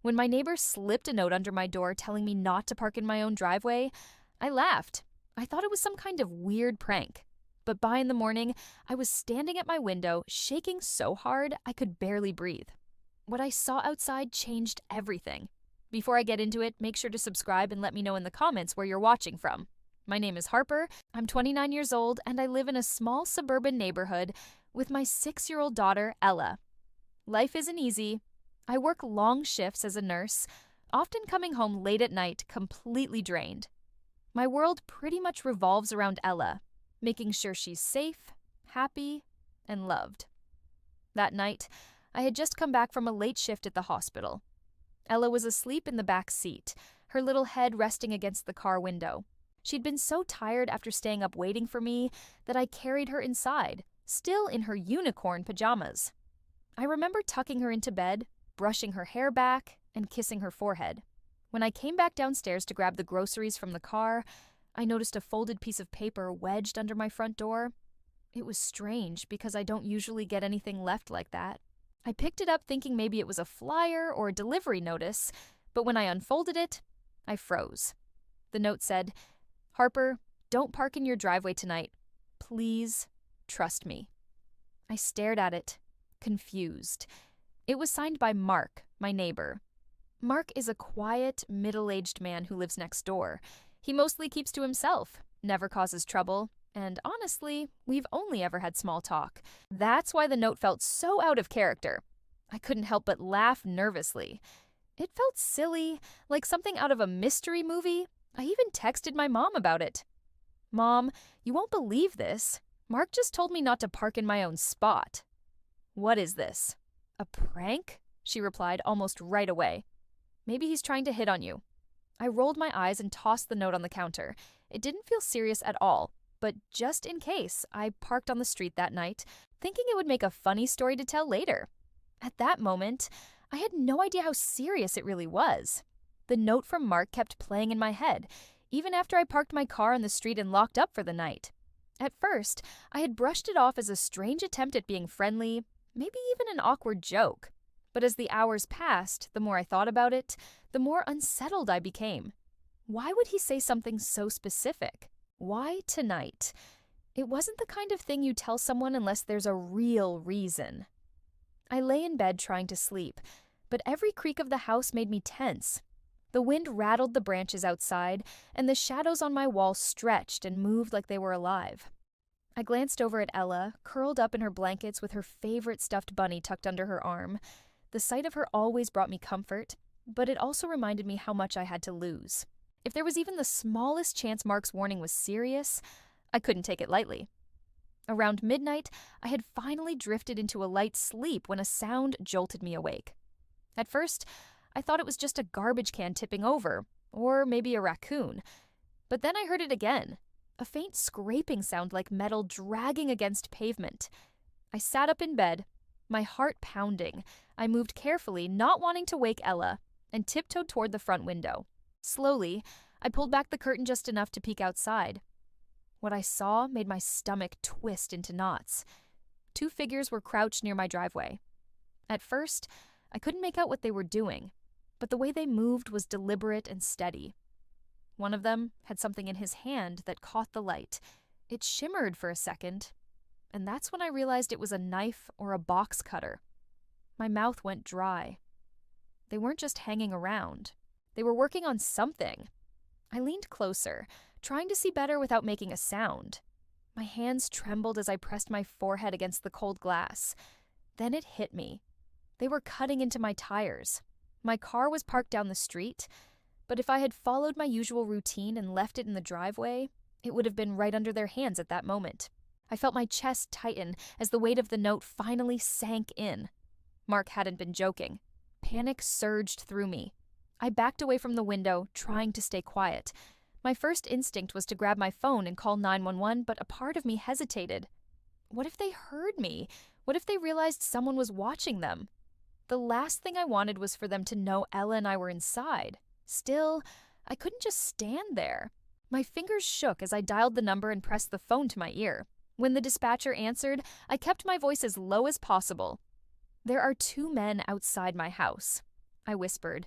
When my neighbor slipped a note under my door telling me not to park in my own driveway, I laughed. I thought it was some kind of weird prank. But by in the morning, I was standing at my window, shaking so hard I could barely breathe. What I saw outside changed everything. Before I get into it, make sure to subscribe and let me know in the comments where you're watching from. My name is Harper, I'm 29 years old, and I live in a small suburban neighborhood with my 6-year-old daughter, Ella. Life isn't easy. I work long shifts as a nurse, often coming home late at night completely drained. My world pretty much revolves around Ella, making sure she's safe, happy, and loved. That night, I had just come back from a late shift at the hospital. Ella was asleep in the back seat, her little head resting against the car window. She'd been so tired after staying up waiting for me that I carried her inside, still in her unicorn pajamas. I remember tucking her into bed, brushing her hair back, and kissing her forehead. When I came back downstairs to grab the groceries from the car, I noticed a folded piece of paper wedged under my front door. It was strange because I don't usually get anything left like that. I picked it up thinking maybe it was a flyer or a delivery notice, but when I unfolded it, I froze. The note said, "Harper, don't park in your driveway tonight. Please trust me." I stared at it, confused. It was signed by Mark, my neighbor. Mark is a quiet, middle-aged man who lives next door. He mostly keeps to himself, never causes trouble, and honestly, we've only ever had small talk. That's why the note felt so out of character. I couldn't help but laugh nervously. It felt silly, like something out of a mystery movie. I even texted my mom about it. "Mom, you won't believe this. Mark just told me not to park in my own spot." "What is this? A prank?" she replied almost right away. "Maybe he's trying to hit on you." I rolled my eyes and tossed the note on the counter. It didn't feel serious at all, but just in case, I parked on the street that night, thinking it would make a funny story to tell later. At that moment, I had no idea how serious it really was. The note from Mark kept playing in my head, even after I parked my car on the street and locked up for the night. At first, I had brushed it off as a strange attempt at being friendly, maybe even an awkward joke. But as the hours passed, the more I thought about it, the more unsettled I became. Why would he say something so specific? Why tonight? It wasn't the kind of thing you tell someone unless there's a real reason. I lay in bed trying to sleep, but every creak of the house made me tense. The wind rattled the branches outside, and the shadows on my wall stretched and moved like they were alive. I glanced over at Ella, curled up in her blankets with her favorite stuffed bunny tucked under her arm. The sight of her always brought me comfort, but it also reminded me how much I had to lose. If there was even the smallest chance Mark's warning was serious, I couldn't take it lightly. Around midnight, I had finally drifted into a light sleep when a sound jolted me awake. At first, I thought it was just a garbage can tipping over, or maybe a raccoon. But then I heard it again, a faint scraping sound like metal dragging against pavement. I sat up in bed, my heart pounding. I moved carefully, not wanting to wake Ella, and tiptoed toward the front window. Slowly, I pulled back the curtain just enough to peek outside. What I saw made my stomach twist into knots. 2 figures were crouched near my driveway. At first, I couldn't make out what they were doing, but the way they moved was deliberate and steady. One of them had something in his hand that caught the light. It shimmered for a second, and that's when I realized it was a knife or a box cutter. My mouth went dry. They weren't just hanging around. They were working on something. I leaned closer, trying to see better without making a sound. My hands trembled as I pressed my forehead against the cold glass. Then it hit me. They were cutting into my tires. My car was parked down the street, but if I had followed my usual routine and left it in the driveway, it would have been right under their hands at that moment. I felt my chest tighten as the weight of the note finally sank in. Mark hadn't been joking. Panic surged through me. I backed away from the window, trying to stay quiet. My first instinct was to grab my phone and call 911, but a part of me hesitated. What if they heard me? What if they realized someone was watching them? The last thing I wanted was for them to know Ella and I were inside. Still, I couldn't just stand there. My fingers shook as I dialed the number and pressed the phone to my ear. When the dispatcher answered, I kept my voice as low as possible. "There are 2 men outside my house." I whispered.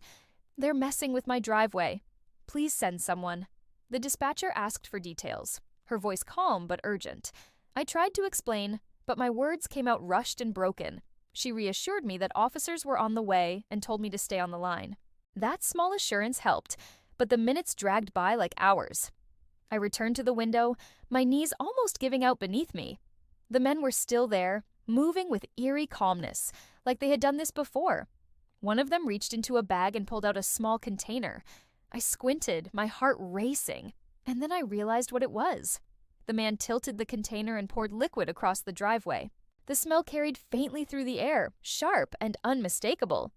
"They're messing with my driveway. Please send someone." The dispatcher asked for details, her voice calm but urgent. I tried to explain, but my words came out rushed and broken. She reassured me that officers were on the way and told me to stay on the line. That small assurance helped, but the minutes dragged by like hours. I returned to the window, my knees almost giving out beneath me. The men were still there, moving with eerie calmness, like they had done this before. One of them reached into a bag and pulled out a small container. I squinted, my heart racing, and then I realized what it was. The man tilted the container and poured liquid across the driveway. The smell carried faintly through the air, sharp and unmistakable.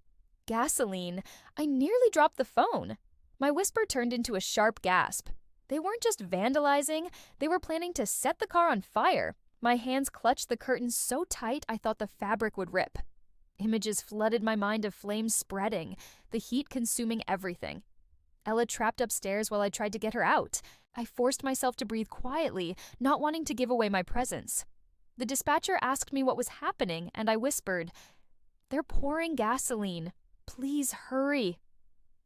Gasoline. I nearly dropped the phone. My whisper turned into a sharp gasp. They weren't just vandalizing, they were planning to set the car on fire. My hands clutched the curtains so tight I thought the fabric would rip. Images flooded my mind of flames spreading, the heat consuming everything. Ella trapped upstairs while I tried to get her out. I forced myself to breathe quietly, not wanting to give away my presence. The dispatcher asked me what was happening, and I whispered, "They're pouring gasoline. Please hurry."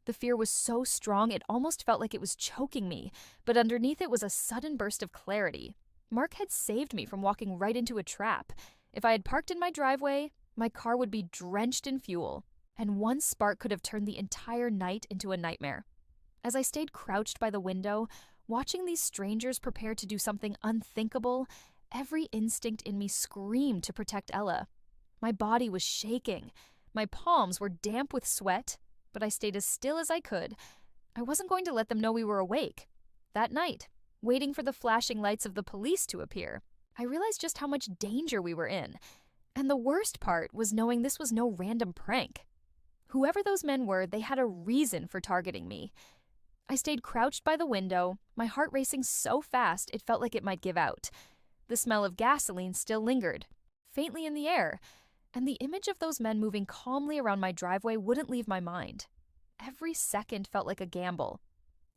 The fear was so strong it almost felt like it was choking me, but underneath it was a sudden burst of clarity. Mark had saved me from walking right into a trap. If I had parked in my driveway, my car would be drenched in fuel, and one spark could have turned the entire night into a nightmare. As I stayed crouched by the window, watching these strangers prepare to do something unthinkable, every instinct in me screamed to protect Ella. My body was shaking. My palms were damp with sweat, but I stayed as still as I could. I wasn't going to let them know we were awake. That night, waiting for the flashing lights of the police to appear, I realized just how much danger we were in. And the worst part was knowing this was no random prank. Whoever those men were, they had a reason for targeting me. I stayed crouched by the window, my heart racing so fast it felt like it might give out. The smell of gasoline still lingered, faintly in the air, and the image of those men moving calmly around my driveway wouldn't leave my mind. Every second felt like a gamble.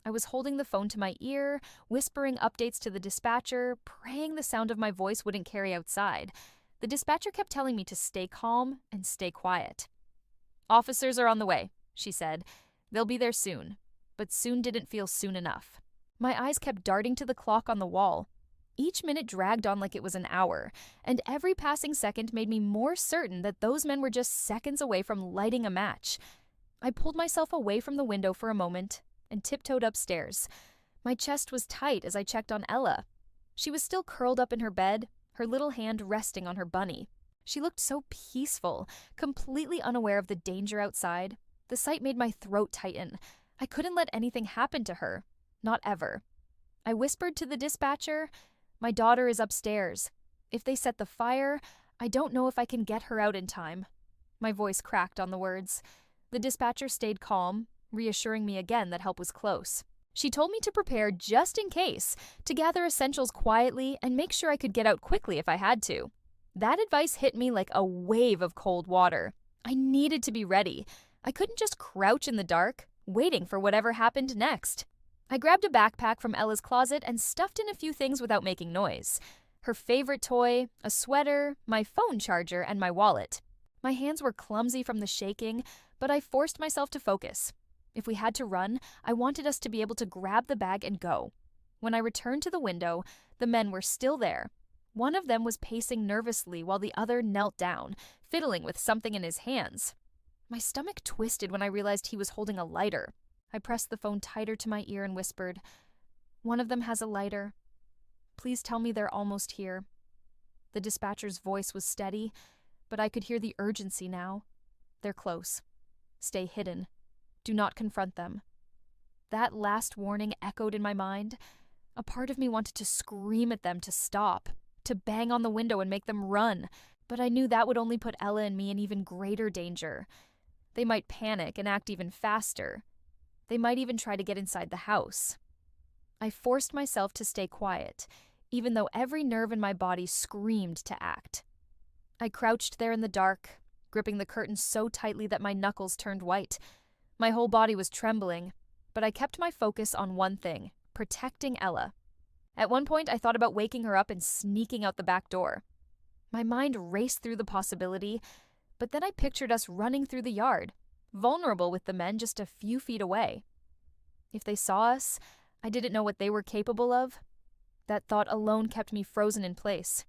I was holding the phone to my ear, whispering updates to the dispatcher, praying the sound of my voice wouldn't carry outside. The dispatcher kept telling me to stay calm and stay quiet. "Officers are on the way," she said. "They'll be there soon." But soon didn't feel soon enough. My eyes kept darting to the clock on the wall. Each minute dragged on like it was an hour, and every passing second made me more certain that those men were just seconds away from lighting a match. I pulled myself away from the window for a moment and tiptoed upstairs. My chest was tight as I checked on Ella. She was still curled up in her bed, her little hand resting on her bunny. She looked so peaceful, completely unaware of the danger outside. The sight made my throat tighten. I couldn't let anything happen to her. Not ever. I whispered to the dispatcher, "My daughter is upstairs. If they set the fire, I don't know if I can get her out in time." My voice cracked on the words. The dispatcher stayed calm, reassuring me again that help was close. She told me to prepare just in case, to gather essentials quietly and make sure I could get out quickly if I had to. That advice hit me like a wave of cold water. I needed to be ready. I couldn't just crouch in the dark, waiting for whatever happened next. I grabbed a backpack from Ella's closet and stuffed in a few things without making noise. Her favorite toy, a sweater, my phone charger, and my wallet. My hands were clumsy from the shaking, but I forced myself to focus. If we had to run, I wanted us to be able to grab the bag and go. When I returned to the window, the men were still there. One of them was pacing nervously while the other knelt down, fiddling with something in his hands. My stomach twisted when I realized he was holding a lighter. I pressed the phone tighter to my ear and whispered, "One of them has a lighter. Please tell me they're almost here." The dispatcher's voice was steady, but I could hear the urgency now. "They're close. Stay hidden. Do not confront them." That last warning echoed in my mind. A part of me wanted to scream at them to stop, to bang on the window and make them run, but I knew that would only put Ella and me in even greater danger. They might panic and act even faster. They might even try to get inside the house. I forced myself to stay quiet, even though every nerve in my body screamed to act. I crouched there in the dark, gripping the curtains so tightly that my knuckles turned white. My whole body was trembling, but I kept my focus on one thing, protecting Ella. At one point, I thought about waking her up and sneaking out the back door. My mind raced through the possibility, but then I pictured us running through the yard, vulnerable with the men just a few feet away. If they saw us, I didn't know what they were capable of. That thought alone kept me frozen in place.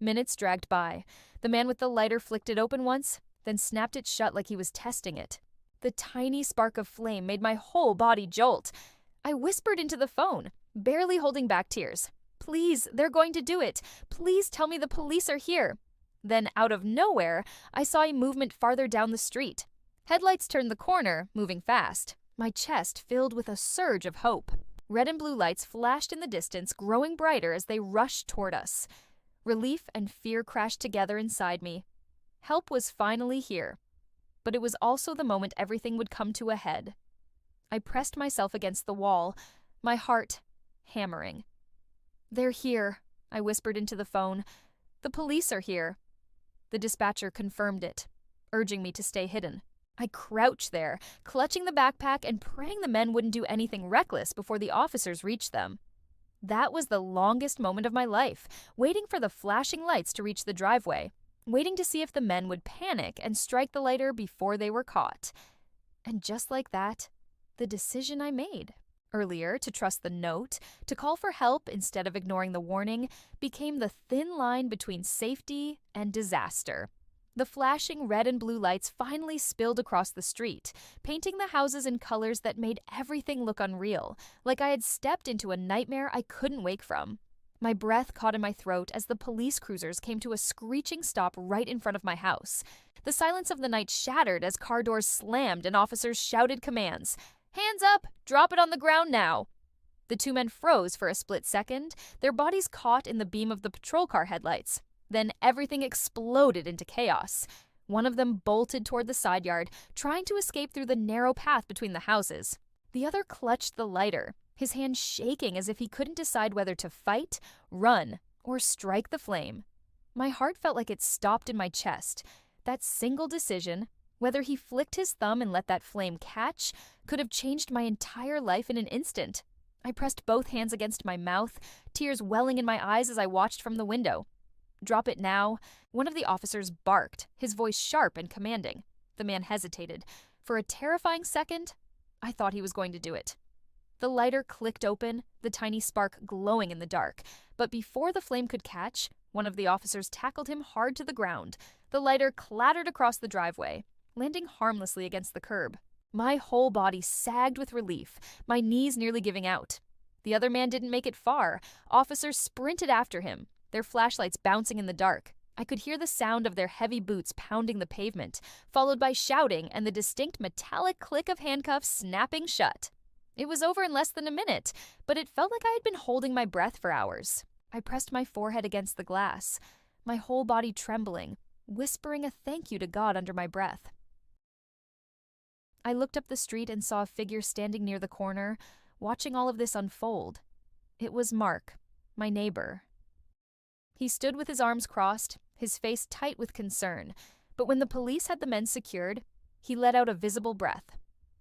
Minutes dragged by. The man with the lighter flicked it open once, then snapped it shut like he was testing it. The tiny spark of flame made my whole body jolt. I whispered into the phone, barely holding back tears. "Please, they're going to do it. Please tell me the police are here." Then, out of nowhere, I saw a movement farther down the street. Headlights turned the corner, moving fast. My chest filled with a surge of hope. Red and blue lights flashed in the distance, growing brighter as they rushed toward us. Relief and fear crashed together inside me. Help was finally here. But it was also the moment everything would come to a head. I pressed myself against the wall, my heart hammering. "They're here," I whispered into the phone. "The police are here." The dispatcher confirmed it, urging me to stay hidden. I crouched there, clutching the backpack and praying the men wouldn't do anything reckless before the officers reached them. That was the longest moment of my life, waiting for the flashing lights to reach the driveway, waiting to see if the men would panic and strike the lighter before they were caught. And just like that, the decision I made earlier to trust the note, to call for help instead of ignoring the warning, became the thin line between safety and disaster. The flashing red and blue lights finally spilled across the street, painting the houses in colors that made everything look unreal, like I had stepped into a nightmare I couldn't wake from. My breath caught in my throat as the police cruisers came to a screeching stop right in front of my house. The silence of the night shattered as car doors slammed and officers shouted commands. "Hands up! Drop it on the ground now!" The two men froze for a split second, their bodies caught in the beam of the patrol car headlights. Then everything exploded into chaos. One of them bolted toward the side yard, trying to escape through the narrow path between the houses. The other clutched the lighter, his hand shaking as if he couldn't decide whether to fight, run, or strike the flame. My heart felt like it stopped in my chest. That single decision, whether he flicked his thumb and let that flame catch, could have changed my entire life in an instant. I pressed both hands against my mouth, tears welling in my eyes as I watched from the window. "Drop it now." One of the officers barked, his voice sharp and commanding. The man hesitated. For a terrifying second, I thought he was going to do it. The lighter clicked open, the tiny spark glowing in the dark. But before the flame could catch, one of the officers tackled him hard to the ground. The lighter clattered across the driveway, landing harmlessly against the curb. My whole body sagged with relief, my knees nearly giving out. The other man didn't make it far. Officers sprinted after him, their flashlights bouncing in the dark. I could hear the sound of their heavy boots pounding the pavement, followed by shouting and the distinct metallic click of handcuffs snapping shut. It was over in less than a minute, but it felt like I had been holding my breath for hours. I pressed my forehead against the glass, my whole body trembling, whispering a thank you to God under my breath. I looked up the street and saw a figure standing near the corner, watching all of this unfold. It was Mark, my neighbor. He stood with his arms crossed, his face tight with concern, but when the police had the men secured, he let out a visible breath.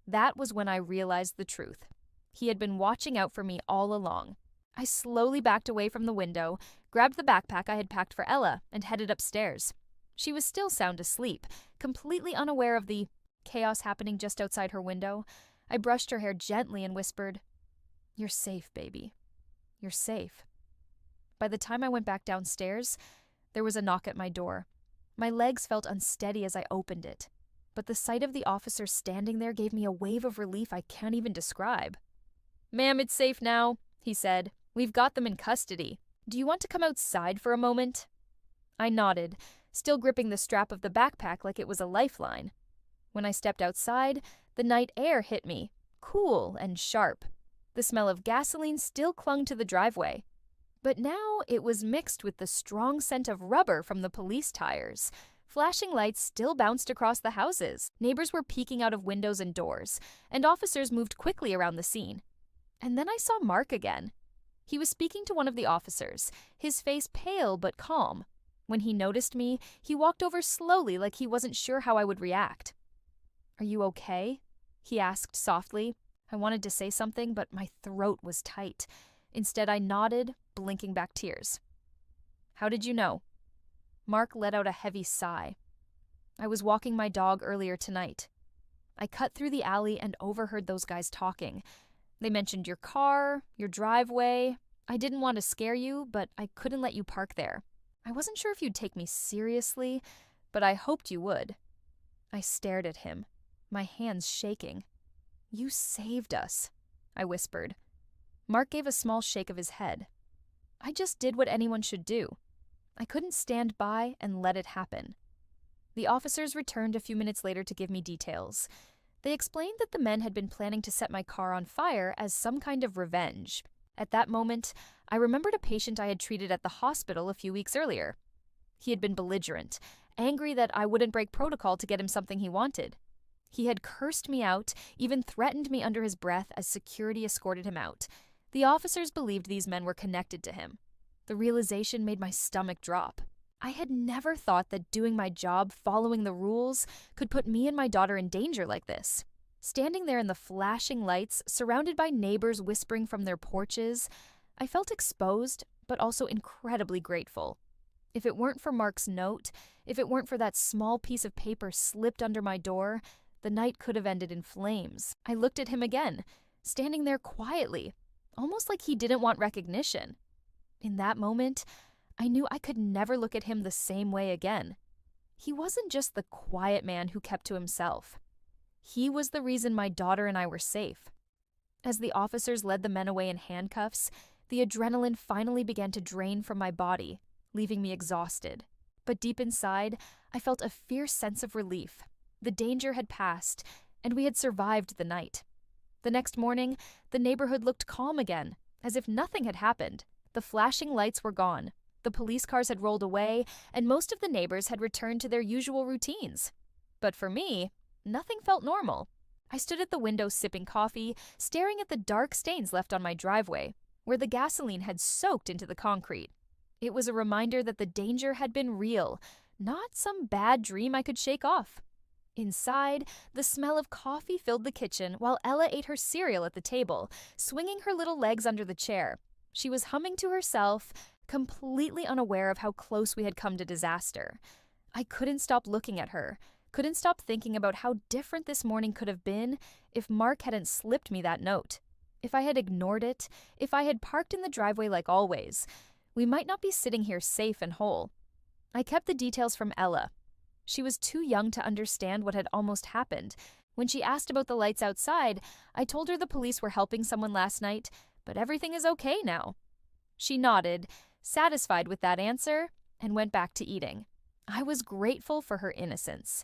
That was when I realized the truth. He had been watching out for me all along. I slowly backed away from the window, grabbed the backpack I had packed for Ella, and headed upstairs. She was still sound asleep, completely unaware of the chaos happening just outside her window. I brushed her hair gently and whispered, "You're safe, baby. You're safe." By the time I went back downstairs, there was a knock at my door. My legs felt unsteady as I opened it, but the sight of the officer standing there gave me a wave of relief I can't even describe. "Ma'am, it's safe now," he said. "We've got them in custody. Do you want to come outside for a moment?" I nodded, still gripping the strap of the backpack like it was a lifeline. When I stepped outside, the night air hit me, cool and sharp. The smell of gasoline still clung to the driveway, but now it was mixed with the strong scent of rubber from the police tires. Flashing lights still bounced across the houses. Neighbors were peeking out of windows and doors, and officers moved quickly around the scene. And then I saw Mark again. He was speaking to one of the officers, his face pale but calm. When he noticed me, he walked over slowly like he wasn't sure how I would react. "Are you okay?" he asked softly. I wanted to say something, but my throat was tight. Instead, I nodded, blinking back tears. "How did you know?" Mark let out a heavy sigh. "I was walking my dog earlier tonight. I cut through the alley and overheard those guys talking. They mentioned your car, your driveway. I didn't want to scare you, but I couldn't let you park there. I wasn't sure if you'd take me seriously, but I hoped you would. I stared at him, my hands shaking. You saved us, I whispered. Mark gave a small shake of his head. I just did what anyone should do. I couldn't stand by and let it happen. The officers returned a few minutes later to give me details. They explained that the men had been planning to set my car on fire as some kind of revenge. At that moment, I remembered a patient I had treated at the hospital a few weeks earlier. He had been belligerent, angry that I wouldn't break protocol to get him something he wanted. He had cursed me out, even threatened me under his breath as security escorted him out. The officers believed these men were connected to him. The realization made my stomach drop. I had never thought that doing my job, following the rules, could put me and my daughter in danger like this. Standing there in the flashing lights, surrounded by neighbors whispering from their porches, I felt exposed, but also incredibly grateful. If it weren't for Mark's note, if it weren't for that small piece of paper slipped under my door, the night could have ended in flames. I looked at him again, standing there quietly, almost like he didn't want recognition. In that moment, I knew I could never look at him the same way again. He wasn't just the quiet man who kept to himself. He was the reason my daughter and I were safe. As the officers led the men away in handcuffs, the adrenaline finally began to drain from my body, leaving me exhausted. But deep inside, I felt a fierce sense of relief. The danger had passed, and we had survived the night. The next morning, the neighborhood looked calm again, as if nothing had happened. The flashing lights were gone. The police cars had rolled away, and most of the neighbors had returned to their usual routines. But for me, nothing felt normal. I stood at the window sipping coffee, staring at the dark stains left on my driveway, where the gasoline had soaked into the concrete. It was a reminder that the danger had been real, not some bad dream I could shake off. Inside, the smell of coffee filled the kitchen while Ella ate her cereal at the table, swinging her little legs under the chair. She was humming to herself, completely unaware of how close we had come to disaster. I couldn't stop looking at her, couldn't stop thinking about how different this morning could have been if Mark hadn't slipped me that note. If I had ignored it, if I had parked in the driveway like always, we might not be sitting here safe and whole. I kept the details from Ella. She was too young to understand what had almost happened. When she asked about the lights outside, I told her the police were helping someone last night, but everything is okay now. She nodded, satisfied with that answer, and went back to eating. I was grateful for her innocence.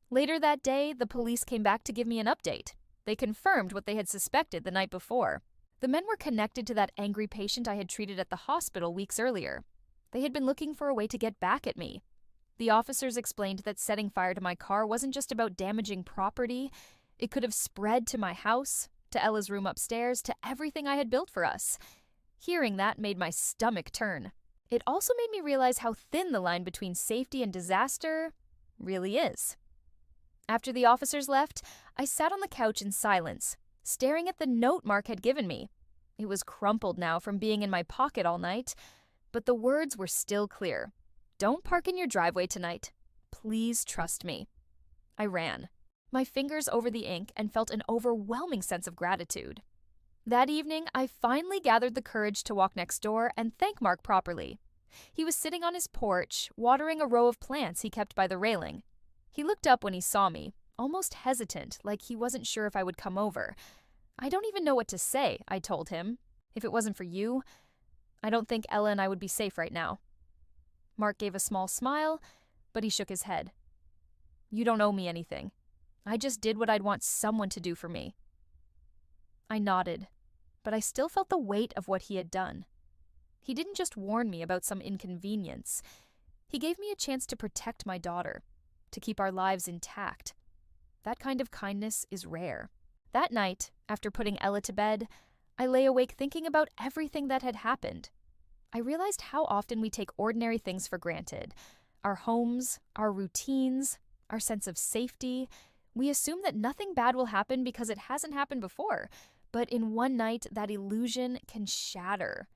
Later that day, the police came back to give me an update. They confirmed what they had suspected the night before. The men were connected to that angry patient I had treated at the hospital weeks earlier. They had been looking for a way to get back at me. The officers explained that setting fire to my car wasn't just about damaging property. It could have spread to my house, to Ella's room upstairs, to everything I had built for us. Hearing that made my stomach turn. It also made me realize how thin the line between safety and disaster really is. After the officers left, I sat on the couch in silence, staring at the note Mark had given me. It was crumpled now from being in my pocket all night, but the words were still clear. Don't park in your driveway tonight. Please trust me. I ran, my fingers over the ink, and felt an overwhelming sense of gratitude. That evening, I finally gathered the courage to walk next door and thank Mark properly. He was sitting on his porch, watering a row of plants he kept by the railing. He looked up when he saw me, almost hesitant, like he wasn't sure if I would come over. I don't even know what to say, I told him. If it wasn't for you, I don't think Ella and I would be safe right now. Mark gave a small smile, but he shook his head. You don't owe me anything. I just did what I'd want someone to do for me. I nodded, but I still felt the weight of what he had done. He didn't just warn me about some inconvenience. He gave me a chance to protect my daughter, to keep our lives intact. That kind of kindness is rare. That night, after putting Ella to bed, I lay awake thinking about everything that had happened. I realized how often we take ordinary things for granted. Our homes, our routines, our sense of safety. We assume that nothing bad will happen because it hasn't happened before. But in one night, that illusion can shatter.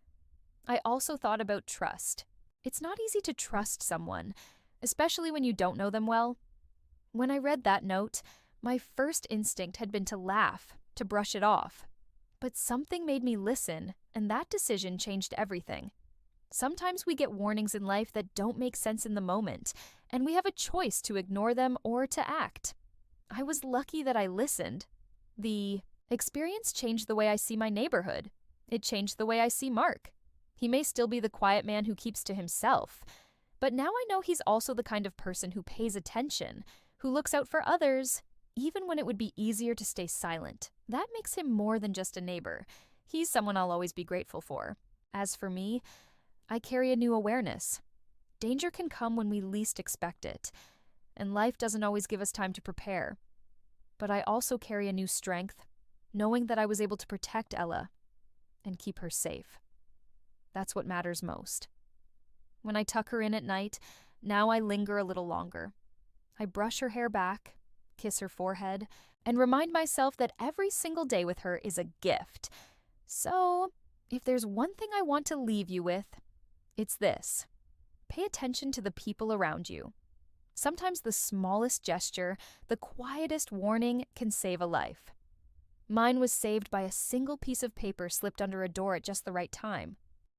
I also thought about trust. It's not easy to trust someone, especially when you don't know them well. When I read that note, My first instinct had been to laugh, to brush it off. But something made me listen, and that decision changed everything. Sometimes we get warnings in life that don't make sense in the moment, and we have a choice to ignore them or to act. I was lucky that I listened. The experience changed the way I see my neighborhood. It changed the way I see Mark. He may still be the quiet man who keeps to himself, but now I know he's also the kind of person who pays attention, who looks out for others, even when it would be easier to stay silent. That makes him more than just a neighbor. He's someone I'll always be grateful for. As for me, I carry a new awareness. Danger can come when we least expect it, and life doesn't always give us time to prepare. But I also carry a new strength, knowing that I was able to protect Ella and keep her safe. That's what matters most. When I tuck her in at night, now I linger a little longer. I brush her hair back, kiss her forehead, and remind myself that every single day with her is a gift. So, if there's one thing I want to leave you with, it's this. Pay attention to the people around you. Sometimes the smallest gesture, the quietest warning can save a life. Mine was saved by a single piece of paper slipped under a door at just the right time.